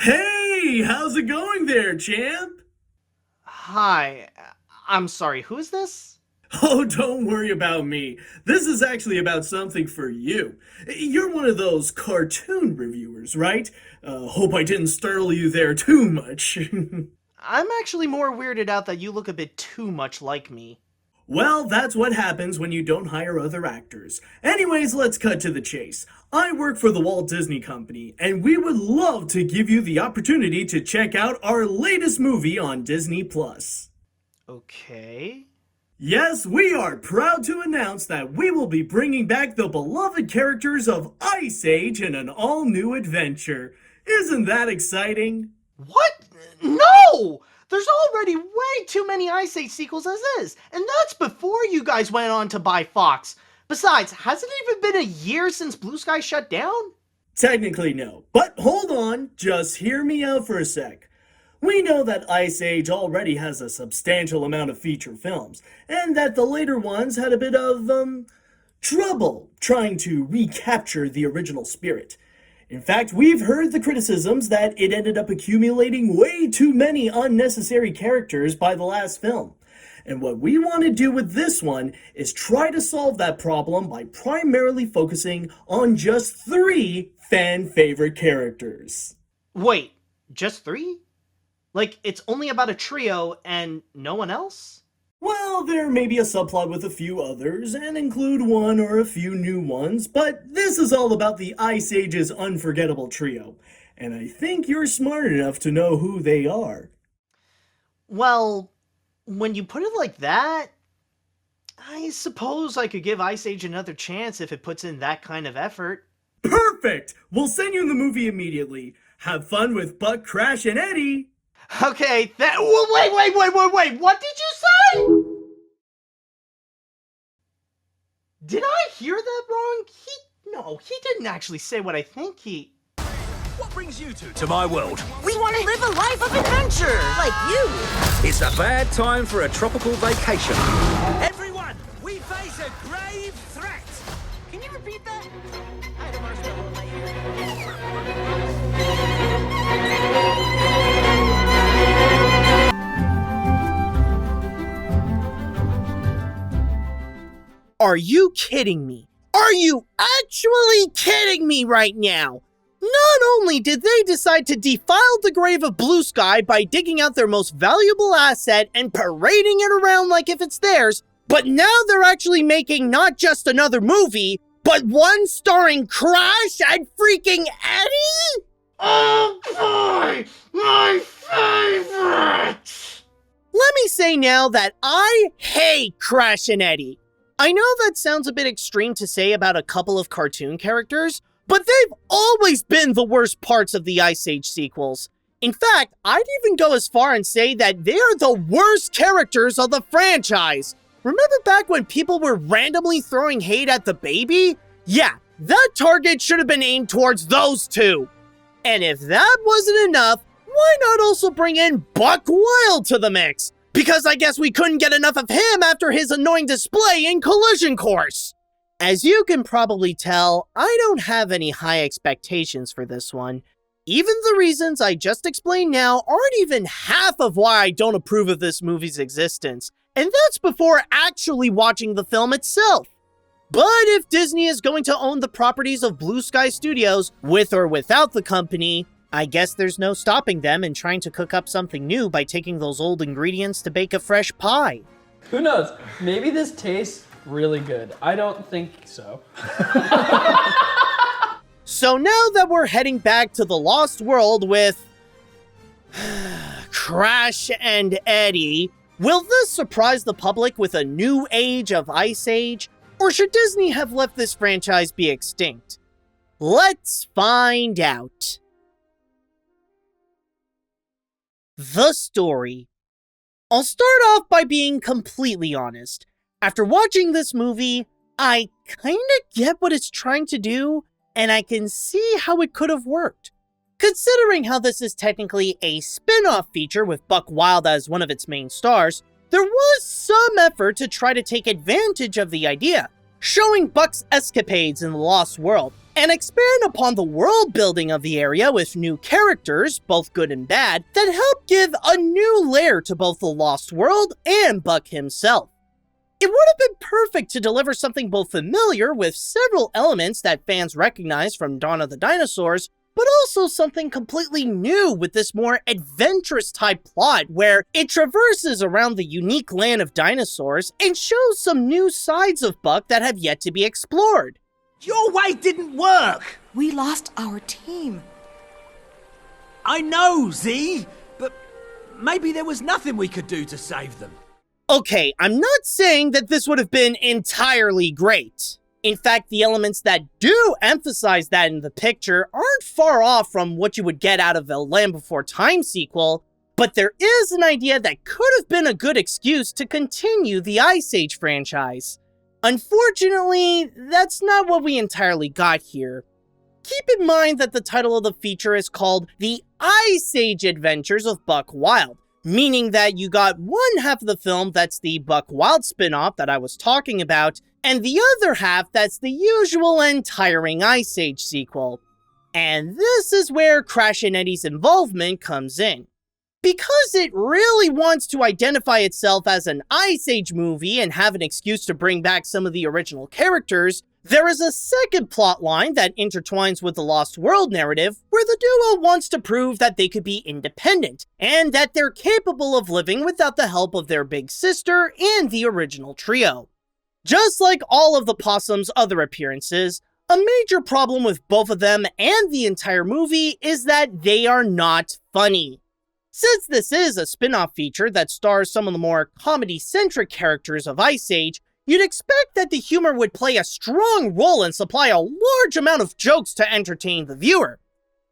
Hey, how's it going there, champ? Hi, I'm sorry, who is this? Oh, don't worry about me. This is actually about something for you. You're one of those cartoon reviewers, right? Hope I didn't startle you there too much. I'm actually more weirded out that you look a bit too much like me. Well, that's what happens when you don't hire other actors. Anyways, let's cut to the chase. I work for the Walt Disney Company, and we would love to give you the opportunity to check out our latest movie on Disney Plus. Okay. Yes, we are proud to announce that we will be bringing back the beloved characters of Ice Age in an all-new adventure. Isn't that exciting? What? No! There's already way too many Ice Age sequels as is, and that's before you guys went on to buy Fox. Besides, hasn't it even been a year since Blue Sky shut down? Technically no, but hold on, just hear me out for a sec. We know that Ice Age already has a substantial amount of feature films, and that the later ones had a bit of, trouble trying to recapture the original spirit. In fact, we've heard the criticisms that it ended up accumulating way too many unnecessary characters by the last film. And what we want to do with this one is try to solve that problem by primarily focusing on just three fan favorite characters. Wait, just three? Like, it's only about a trio and no one else? Well, there may be a subplot with a few others, and include one or a few new ones, but this is all about the Ice Age's unforgettable trio, and I think you're smart enough to know who they are. Well, when you put it like that, I suppose I could give Ice Age another chance if it puts in that kind of effort. Perfect! We'll send you the movie immediately. Have fun with Buck, Crash, and Eddie! Okay, wait, what did you say? Did I hear that wrong? He didn't actually say what I think he... What brings you two to my world? We want to live a life of adventure, like you. It's a bad time for a tropical vacation. Everyone, we face a grave threat. Can you repeat that? I had a marshmallow in my Are you kidding me? Are you actually kidding me right now? Not only did they decide to defile the grave of Blue Sky by digging out their most valuable asset and parading it around like if it's theirs, but now they're actually making not just another movie, but one starring Crash and freaking Eddie? Oh boy, my favorite! Let me say now that I hate Crash and Eddie. I know that sounds a bit extreme to say about a couple of cartoon characters, but they've always been the worst parts of the Ice Age sequels. In fact, I'd even go as far and say that they're the worst characters of the franchise. Remember back when people were randomly throwing hate at the baby? Yeah, that target should have been aimed towards those two. And if that wasn't enough, why not also bring in Buck Wild to the mix? Because I guess we couldn't get enough of him after his annoying display in Collision Course. As you can probably tell, I don't have any high expectations for this one. Even the reasons I just explained now aren't even half of why I don't approve of this movie's existence. And that's before actually watching the film itself. But if Disney is going to own the properties of Blue Sky Studios, with or without the company, I guess there's no stopping them in trying to cook up something new by taking those old ingredients to bake a fresh pie. Who knows? Maybe this tastes really good. I don't think so. So now that we're heading back to the Lost World with Crash and Eddie, will this surprise the public with a new age of Ice Age? Or should Disney have left this franchise be extinct? Let's find out. The story. I'll start off by being completely honest. After watching this movie, I kinda get what it's trying to do, and I can see how it could have worked. Considering how this is technically a spin-off feature with Buck Wild as one of its main stars, there was some effort to try to take advantage of the idea. showing Buck's escapades in the Lost World, and expand upon the world building of the area with new characters, both good and bad, that help give a new layer to both the Lost World and Buck himself. It would have been perfect to deliver something both familiar with several elements that fans recognize from Dawn of the Dinosaurs, but also something completely new with this more adventurous type plot where it traverses around the unique land of dinosaurs and shows some new sides of Buck that have yet to be explored. Your way didn't work! We lost our team. I know, Z, but maybe there was nothing we could do to save them. Okay, I'm not saying that this would have been entirely great. In fact, the elements that do emphasize that in the picture aren't far off from what you would get out of a Land Before Time sequel, but there is an idea that could have been a good excuse to continue the Ice Age franchise. Unfortunately, that's not what we entirely got here. Keep in mind that the title of the feature is called The Ice Age Adventures of Buck Wild, meaning that you got one half of the film that's the Buck Wild spin-off that I was talking about, and the other half that's the usual and tiring Ice Age sequel. And this is where Crash and Eddie's involvement comes in. Because it really wants to identify itself as an Ice Age movie and have an excuse to bring back some of the original characters, there is a second plotline that intertwines with the Lost World narrative, where the duo wants to prove that they could be independent, and that they're capable of living without the help of their big sister and the original trio. Just like all of the Possum's other appearances, a major problem with both of them and the entire movie is that they are not funny. Since this is a spin-off feature that stars some of the more comedy-centric characters of Ice Age, you'd expect that the humor would play a strong role and supply a large amount of jokes to entertain the viewer.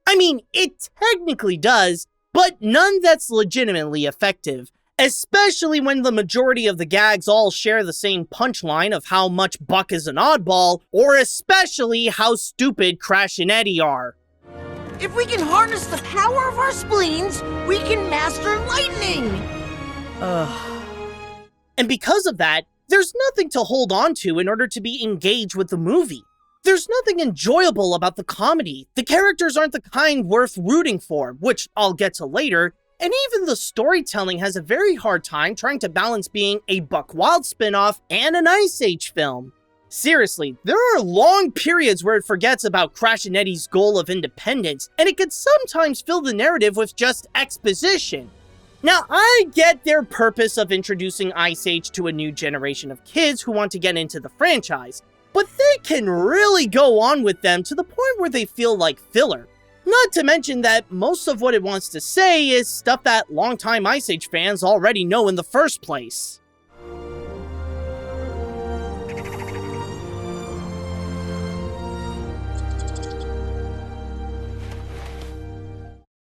I mean, it technically does, but none that's legitimately effective, especially when the majority of the gags all share the same punchline of how much Buck is an oddball, or especially how stupid Crash and Eddie are. If we can harness the power of our spleens, we can master lightning! And because of that, there's nothing to hold on to in order to be engaged with the movie. There's nothing enjoyable about the comedy. The characters aren't the kind worth rooting for, which I'll get to later, and even the storytelling has a very hard time trying to balance being a Buck Wild spin-off and an Ice Age film. Seriously, there are long periods where it forgets about Crash and Eddie's goal of independence, and it could sometimes fill the narrative with just exposition. Now, I get their purpose of introducing Ice Age to a new generation of kids who want to get into the franchise, but they can really go on with them to the point where they feel like filler. Not to mention that most of what it wants to say is stuff that longtime Ice Age fans already know in the first place.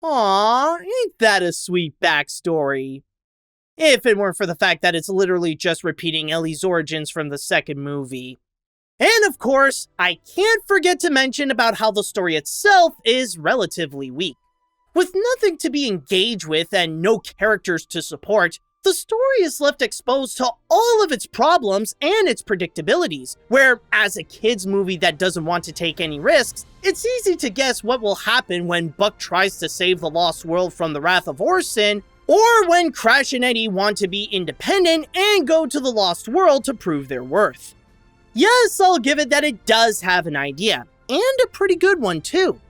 Aww, ain't that a sweet backstory? If it weren't for the fact that it's literally just repeating Ellie's origins from the second movie. And of course, I can't forget to mention about how the story itself is relatively weak. With nothing to be engaged with and no characters to support, the story is left exposed to all of its problems and its predictabilities, where, as a kid's movie that doesn't want to take any risks, it's easy to guess what will happen when Buck tries to save the Lost World from the wrath of Orson, or when Crash and Eddie want to be independent and go to the Lost World to prove their worth. Yes, I'll give it that it does have an idea, and a pretty good one too.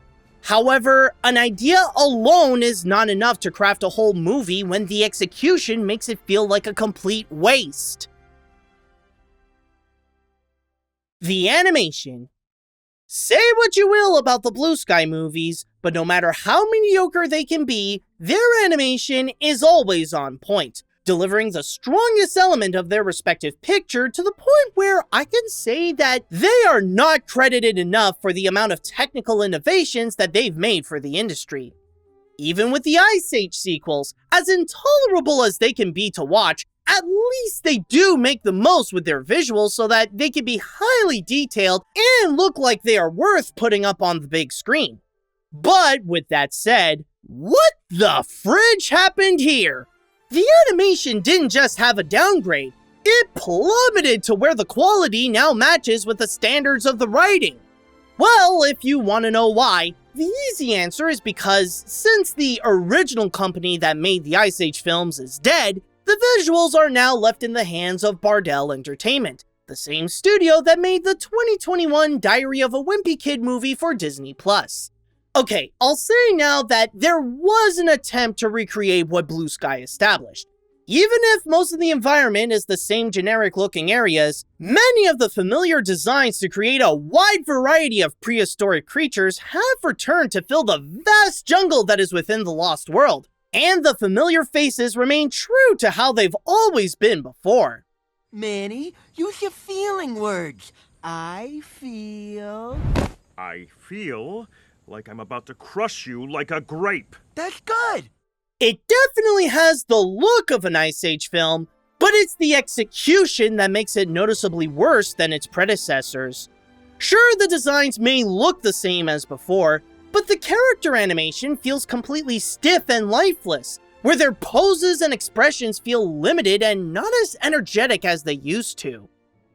However, an idea alone is not enough to craft a whole movie when the execution makes it feel like a complete waste. The animation. Say what you will about the Blue Sky movies, but no matter how mediocre they can be, their animation is always on point, delivering the strongest element of their respective picture to the point where I can say that they are not credited enough for the amount of technical innovations that they've made for the industry. Even with the Ice Age sequels, as intolerable as they can be to watch, at least they do make the most with their visuals so that they can be highly detailed and look like they are worth putting up on the big screen. But with that said, what the fridge happened here? The animation didn't just have a downgrade, It plummeted to where the quality now matches with the standards of the writing. Well, if you want to know why, the easy answer is because since the original company that made the Ice Age films is dead, the visuals are now left in the hands of Bardell Entertainment, the same studio that made the 2021 Diary of a Wimpy Kid movie for Disney+. Okay, I'll say now that there was an attempt to recreate what Blue Sky established. Even if most of the environment is the same generic-looking areas, many of the familiar designs to create a wide variety of prehistoric creatures have returned to fill the vast jungle that is within the Lost World, and the familiar faces remain true to how they've always been before. Manny, use your feeling words. I feel like I'm about to crush you like a grape. That's good. It definitely has the look of an Ice Age film, but it's the execution that makes it noticeably worse than its predecessors. Sure, the designs may look the same as before, but the character animation feels completely stiff and lifeless, where their poses and expressions feel limited and not as energetic as they used to.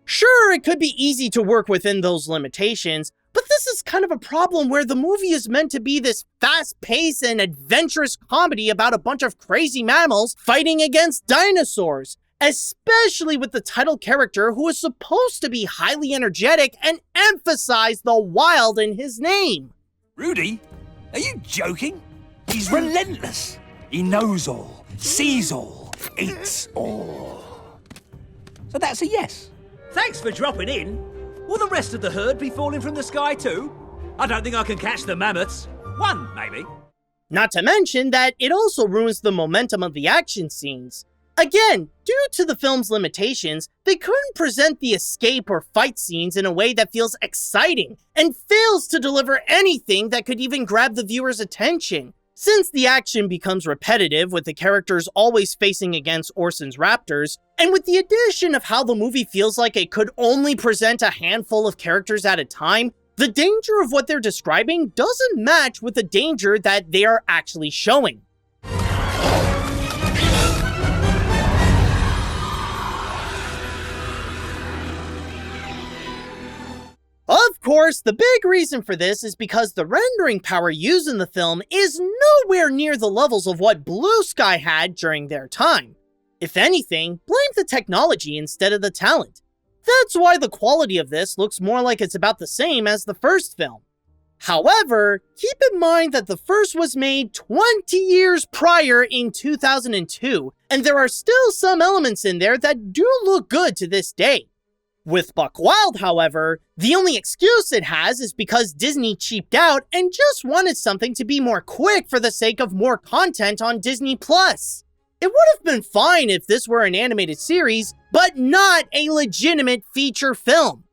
Sure, it could be easy to work within those limitations, but this is kind of a problem where the movie is meant to be this fast-paced and adventurous comedy about a bunch of crazy mammals fighting against dinosaurs, especially with the title character who is supposed to be highly energetic and emphasize the wild in his name. Rudy, are you joking? He's relentless. He knows all, sees all, eats all. So that's a yes. Thanks for dropping in. Will the rest of the herd be falling from the sky too? I don't think I can catch the mammoths. One, maybe. Not to mention that it also ruins the momentum of the action scenes. Again, due to the film's limitations, they couldn't present the escape or fight scenes in a way that feels exciting, and fails to deliver anything that could even grab the viewer's attention. Since the action becomes repetitive with the characters always facing against Orson's raptors, and with the addition of how the movie feels like it could only present a handful of characters at a time, the danger of what they're describing doesn't match with the danger that they are actually showing. Of course, the big reason for this is because the rendering power used in the film is nowhere near the levels of what Blue Sky had during their time. If anything, blame the technology instead of the talent. That's why the quality of this looks more like it's about the same as the first film. However, keep in mind that the first was made 20 years prior in 2002, and there are still some elements in there that do look good to this day. With Buck Wild, however, the only excuse it has is because Disney cheaped out and just wanted something to be more quick for the sake of more content on Disney+. It would have been fine if this were an animated series, but not a legitimate feature film.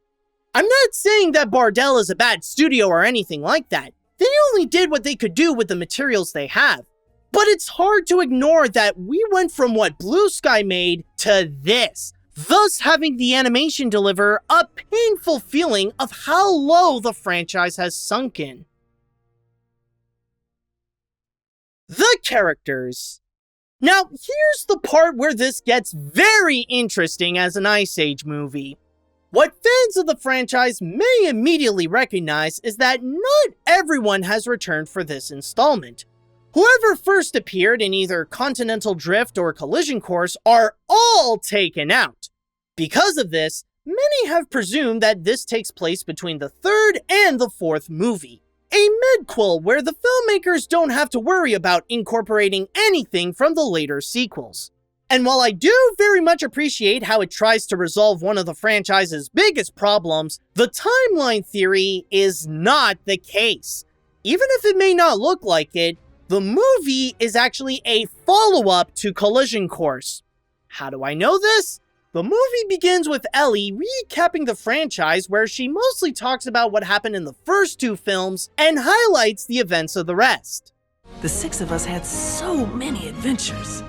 I'm not saying that Bardell is a bad studio or anything like that. They only did what they could do with the materials they have. But it's hard to ignore that we went from what Blue Sky made to this, thus having the animation deliver a painful feeling of how low the franchise has sunken. The characters. Now, here's the part where this gets very interesting as an Ice Age movie. What fans of the franchise may immediately recognize is that not everyone has returned for this installment. Whoever first appeared in either Continental Drift or Collision Course are all taken out. Because of this, many have presumed that this takes place between the third and the fourth movie. A midquel where the filmmakers don't have to worry about incorporating anything from the later sequels. And while I do very much appreciate how it tries to resolve one of the franchise's biggest problems, the timeline theory is not the case. Even if it may not look like it, the movie is actually a follow-up to Collision Course. How do I know this? The movie begins with Ellie recapping the franchise where she mostly talks about what happened in the first two films and highlights the events of the rest. The six of us had so many adventures.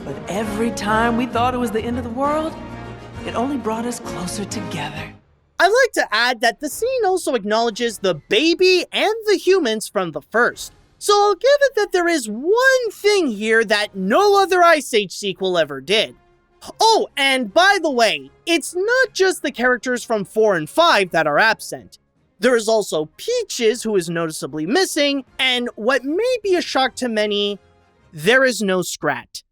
But every time we thought it was the end of the world, it only brought us closer together. I'd like to add that the scene also acknowledges the baby and the humans from the first. So I'll give it that there is one thing here that no other Ice Age sequel ever did. Oh, and by the way, it's not just the characters from 4 and 5 that are absent. There is also Peaches, who is noticeably missing, and what may be a shock to many, there is no Scrat.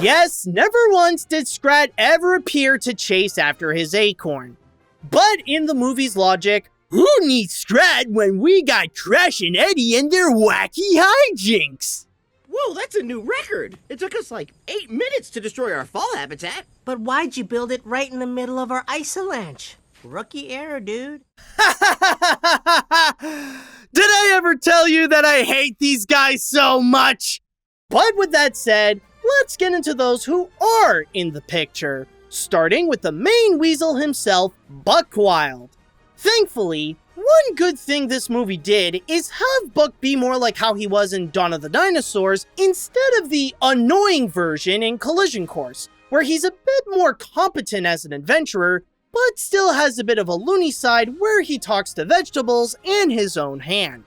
Yes, never once did Scrat ever appear to chase after his acorn. But in the movie's logic, who needs Scrat when we got Crash and Eddie and their wacky hijinks? Whoa, that's a new record. It took us like 8 minutes to destroy our fall habitat. But why'd you build it right in the middle of our isolanche? Rookie error, dude. Did I ever tell you that I hate these guys so much? But with that said, let's get into those who are in the picture, starting with the main weasel himself, Buck Wild. Thankfully, one good thing this movie did is have Buck be more like how he was in Dawn of the Dinosaurs instead of the annoying version in Collision Course, where he's a bit more competent as an adventurer, but still has a bit of a loony side where he talks to vegetables and his own hand.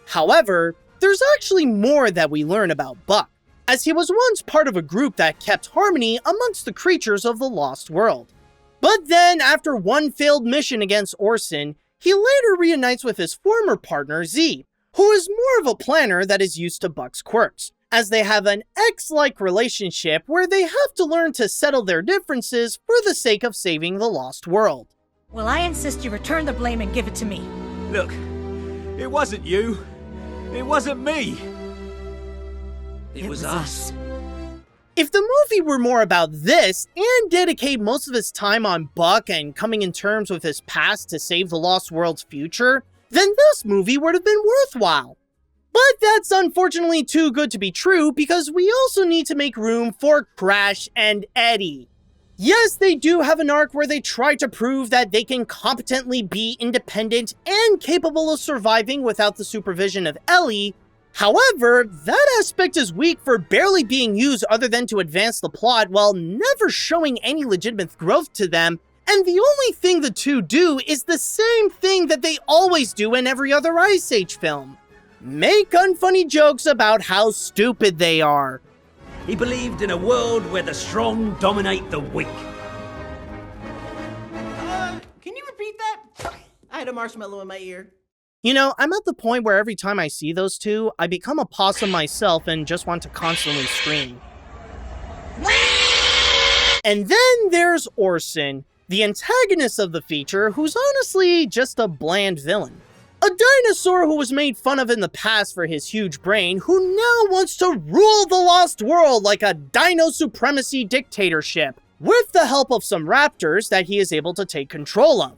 However, there's actually more that we learn about Buck, as he was once part of a group that kept harmony amongst the creatures of the Lost World. But then, after one failed mission against Orson, he later reunites with his former partner Z, who is more of a planner that is used to Buck's quirks, as they have an ex-like relationship where they have to learn to settle their differences for the sake of saving the Lost World. Well, I insist you return the blame and give it to me. Look, it wasn't you. It wasn't me. It was us. If the movie were more about this, and dedicate most of its time on Buck and coming in terms with his past to save the Lost World's future, then this movie would have been worthwhile. But that's unfortunately too good to be true because we also need to make room for Crash and Eddie. Yes, they do have an arc where they try to prove that they can competently be independent and capable of surviving without the supervision of Ellie. However, that aspect is weak for barely being used other than to advance the plot while never showing any legitimate growth to them, and the only thing the two do is the same thing that they always do in every other Ice Age film. Make unfunny jokes about how stupid they are. He believed in a world where the strong dominate the weak. Can you repeat that? I had a marshmallow in my ear. You know, I'm at the point where every time I see those two, I become a possum myself and just want to constantly scream. And then there's Orson, the antagonist of the feature, who's honestly just a bland villain. A dinosaur who was made fun of in the past for his huge brain, who now wants to rule the Lost World like a dino supremacy dictatorship, with the help of some raptors that he is able to take control of.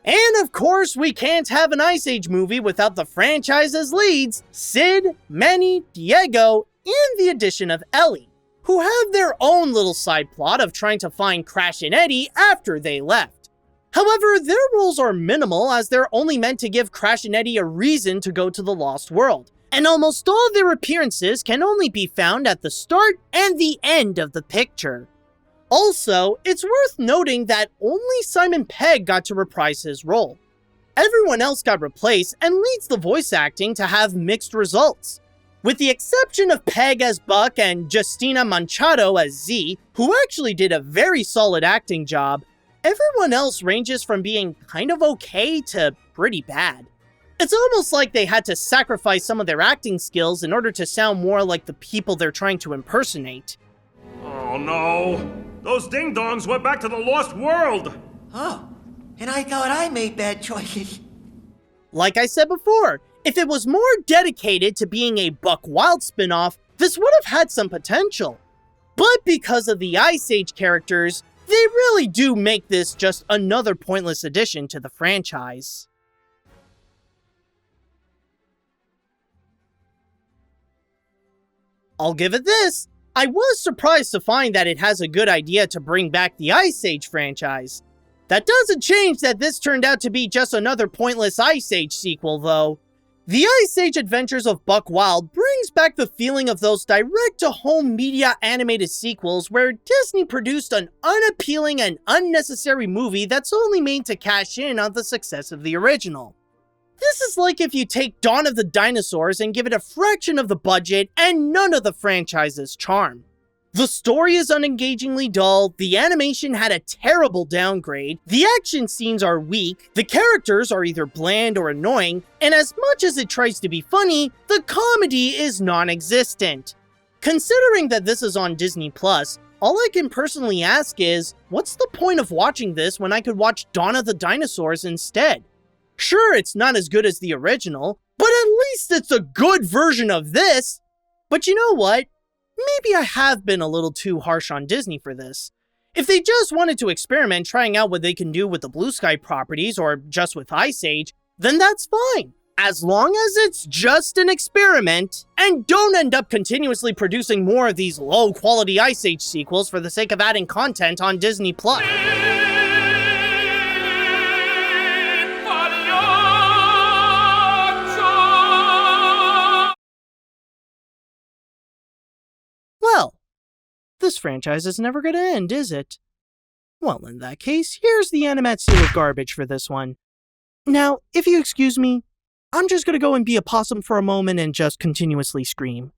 And of course, we can't have an Ice Age movie without the franchise's leads, Sid, Manny, Diego, and the addition of Ellie, who have their own little side plot of trying to find Crash and Eddie after they left. However, their roles are minimal as they're only meant to give Crash and Eddie a reason to go to the Lost World, and almost all their appearances can only be found at the start and the end of the picture. Also, it's worth noting that only Simon Pegg got to reprise his role. Everyone else got replaced and leads the voice acting to have mixed results. With the exception of Pegg as Buck and Justina Manchado as Z, who actually did a very solid acting job, everyone else ranges from being kind of okay to pretty bad. It's almost like they had to sacrifice some of their acting skills in order to sound more like the people they're trying to impersonate. Oh no! Those ding-dongs went back to the Lost World! Oh, and I thought I made bad choices. Like I said before, if it was more dedicated to being a Buck Wild spin-off, this would have had some potential. But because of the Ice Age characters, they really do make this just another pointless addition to the franchise. I'll give it this. I was surprised to find that it has a good idea to bring back the Ice Age franchise. That doesn't change that this turned out to be just another pointless Ice Age sequel, though. The Ice Age Adventures of Buck Wild brings back the feeling of those direct-to-home media animated sequels where Disney produced an unappealing and unnecessary movie that's only made to cash in on the success of the original. This is like if you take Dawn of the Dinosaurs and give it a fraction of the budget and none of the franchise's charm. The story is unengagingly dull, the animation had a terrible downgrade, the action scenes are weak, the characters are either bland or annoying, and as much as it tries to be funny, the comedy is non-existent. Considering that this is on Disney+, all I can personally ask is, what's the point of watching this when I could watch Dawn of the Dinosaurs instead? Sure, it's not as good as the original, but at least it's a good version of this! But you know what? Maybe I have been a little too harsh on Disney for this. If they just wanted to experiment trying out what they can do with the Blue Sky properties or just with Ice Age, then that's fine. As long as it's just an experiment, and don't end up continuously producing more of these low-quality Ice Age sequels for the sake of adding content on Disney+. Well, this franchise is never gonna end, is it? Well, in that case, here's the Animat seal of garbage for this one. Now, if you excuse me, I'm just gonna go and be a possum for a moment and just continuously scream.